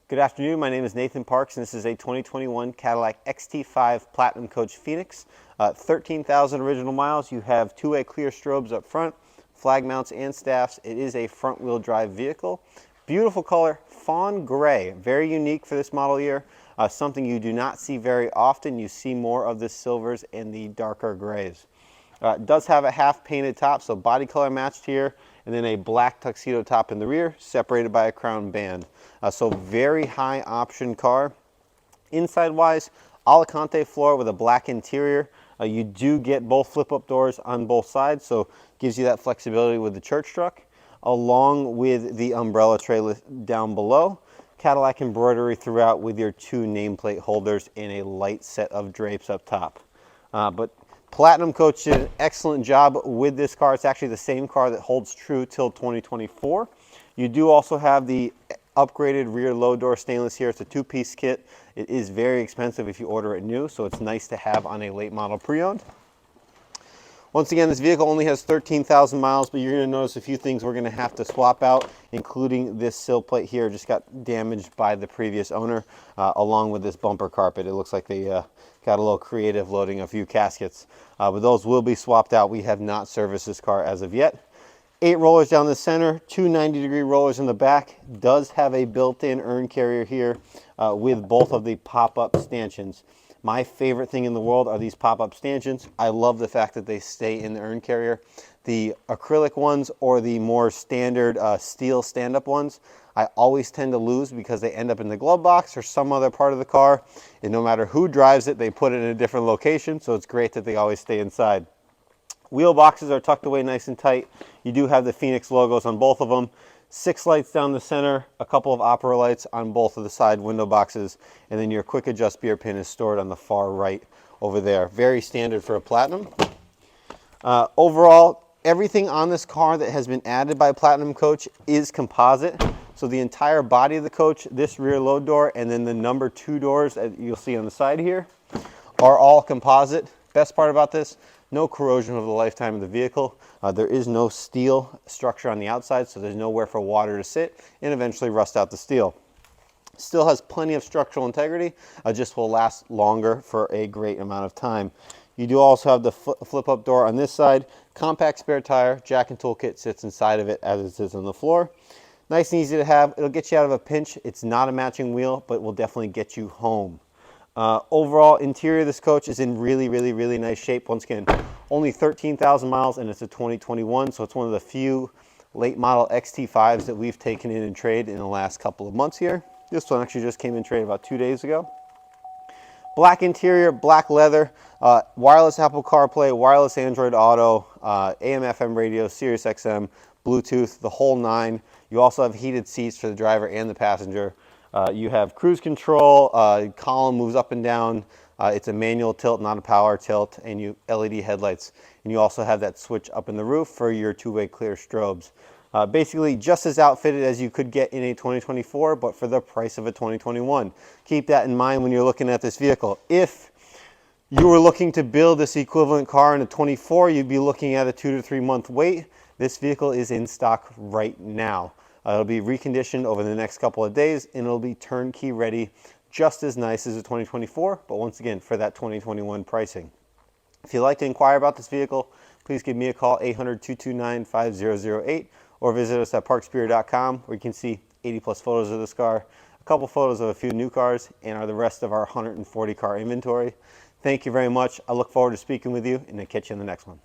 Good afternoon, my name is Nathan Parks and this is a 2021 Cadillac XT5 Platinum Coach Phoenix. 13,000 original miles. You have two-way clear strobes up front, flag mounts and staffs. It is a front wheel drive vehicle. Beautiful color, fawn gray, very unique for this model year. Something you do not see very often. You see more of the silvers and the darker grays. It does have a half painted top, so body color matched here, and then a black tuxedo top in the rear, separated by a crown band. So very high option car. Inside wise, Alicante floor with a black interior. You do get both flip up doors on both sides, so gives you that flexibility with the church truck, along with the umbrella tray down below. Cadillac embroidery throughout with your two nameplate holders and a light set of drapes up top. But Platinum Coach did an excellent job with this car. It's actually the same car that holds true till 2024. You do also have the upgraded rear low door stainless here. It's a two-piece kit. It is very expensive if you order it new, so it's nice to have on a late model pre-owned. Once again, this vehicle only has 13,000 miles, but you're going to notice a few things we're going to have to swap out, including this sill plate here. Just got damaged by the previous owner, along with this bumper carpet. It looks like they got a little creative loading a few caskets, but those will be swapped out. We have not serviced this car as of yet. 8 rollers down the center, two 90-degree rollers in the back. Does have a built-in urn carrier here with both of the pop-up stanchions. My favorite thing in the world are these pop-up stanchions. I love the fact that they stay in the urn carrier. The acrylic ones or the more standard steel stand-up ones, I always tend to lose because they end up in the glove box or some other part of the car. And no matter who drives it, they put it in a different location, so it's great that they always stay inside. Wheel boxes are tucked away nice and tight. You do have the Phoenix logos on both of them. 6 lights down the center, a couple of opera lights on both of the side window boxes, and then your quick adjust beer pin is stored on the far right over there. Very standard for a Platinum. Overall, everything on this car that has been added by Platinum Coach is composite. So the entire body of the coach, this rear load door, and then the number 2 doors that you'll see on the side here are all composite. Best part about this, no corrosion over the lifetime of the vehicle. There is no steel structure on the outside, so there's nowhere for water to sit and eventually rust out the steel. Still has plenty of structural integrity, just will last longer for a great amount of time. You do also have the flip-up door on this side. Compact spare tire, jack and toolkit sits inside of it as it sits on the floor. Nice and easy to have. It'll get you out of a pinch. It's not a matching wheel, but will definitely get you home. Overall interior of this coach is in really nice shape. Once again, only 13,000 miles and it's a 2021, so it's one of the few late model XT5s that we've taken in and trade in the last couple of months here. This one actually just came in trade about 2 days ago. Black interior, black leather, wireless Apple CarPlay, wireless Android Auto, AM/FM radio, Sirius XM, Bluetooth, the whole 9. You also have heated seats for the driver and the passenger. You have cruise control, column moves up and down. It's a manual tilt, not a power tilt, and you LED headlights. And you also have that switch up in the roof for your two-way clear strobes. Basically just as outfitted as you could get in a 2024, but for the price of a 2021. Keep that in mind when you're looking at this vehicle. If you were looking to build this equivalent car in a 24, you'd be looking at a 2 to 3 month wait. This vehicle is in stock right now. It'll be reconditioned over the next couple of days and it'll be turnkey ready, just as nice as a 2024, but once again for that 2021 pricing. If you'd like to inquire about this vehicle, please give me a call, 800-229-5008, or visit us at parkspear.com where you can see 80 plus photos of this car, a couple photos of a few new cars, and are the rest of our 140 car inventory. Thank you very much. I look forward to speaking with you and I'll catch you in the next one.